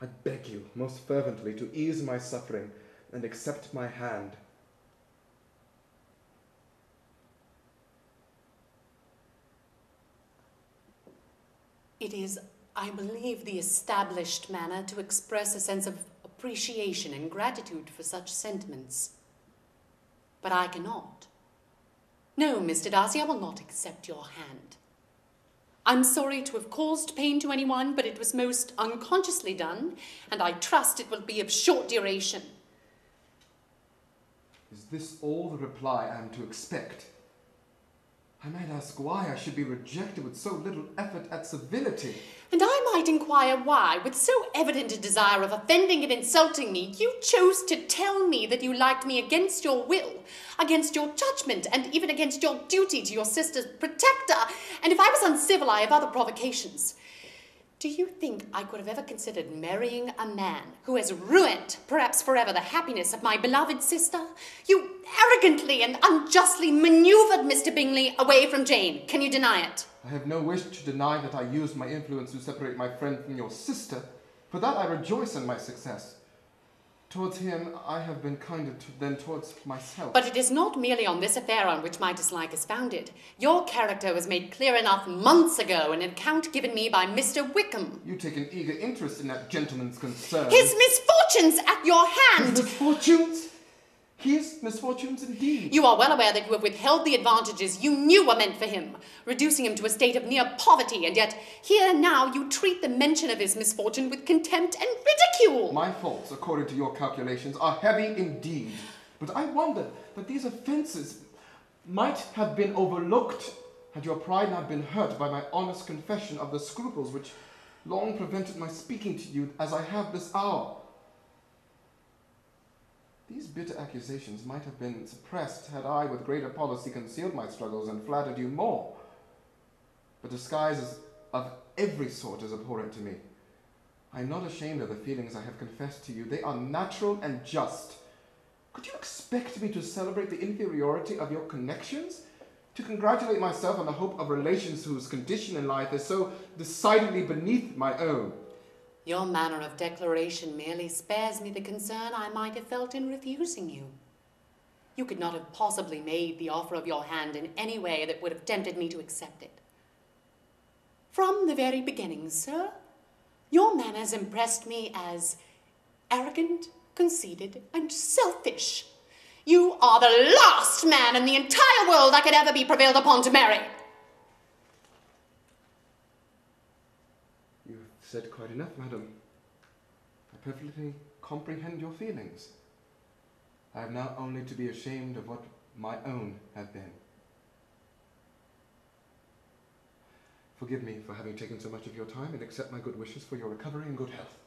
I beg you most fervently to ease my suffering and accept my hand. It is, I believe, the established manner to express a sense of appreciation and gratitude for such sentiments. But I cannot. No, Mr. Darcy, I will not accept your hand. I'm sorry to have caused pain to anyone, but it was most unconsciously done, and I trust it will be of short duration. Is this all the reply I am to expect? I might ask why I should be rejected with so little effort at civility. And I might inquire why, with so evident a desire of offending and insulting me, you chose to tell me that you liked me against your will, against your judgment, and even against your duty to your sister's protector. And if I was uncivil, I have other provocations. Do you think I could have ever considered marrying a man who has ruined, perhaps forever, the happiness of my beloved sister? You arrogantly and unjustly maneuvered Mr. Bingley away from Jane. Can you deny it? I have no wish to deny that I used my influence to separate my friend from your sister. For that I rejoice in my success. Towards him I have been kinder than towards myself. But it is not merely on this affair on which my dislike is founded. Your character was made clear enough months ago in an account given me by Mr. Wickham. You take an eager interest in that gentleman's concerns. His misfortunes at your hand! His misfortunes? His misfortunes indeed. You are well aware that you have withheld the advantages you knew were meant for him, reducing him to a state of near poverty, and yet here now you treat the mention of his misfortune with contempt and ridicule. My faults, according to your calculations, are heavy indeed. But I wonder that these offences might have been overlooked had your pride not been hurt by my honest confession of the scruples which long prevented my speaking to you as I have this hour. These bitter accusations might have been suppressed had I with greater policy concealed my struggles and flattered you more. But disguises of every sort is abhorrent to me. I am not ashamed of the feelings I have confessed to you. They are natural and just. Could you expect me to celebrate the inferiority of your connections? To congratulate myself on the hope of relations whose condition in life is so decidedly beneath my own? Your manner of declaration merely spares me the concern I might have felt in refusing you. You could not have possibly made the offer of your hand in any way that would have tempted me to accept it. From the very beginning, sir, your manners impressed me as arrogant, conceited, and selfish. You are the last man in the entire world I could ever be prevailed upon to marry. You have said quite enough, madam. I perfectly comprehend your feelings. I have now only to be ashamed of what my own have been. Forgive me for having taken so much of your time, and accept my good wishes for your recovery and good health.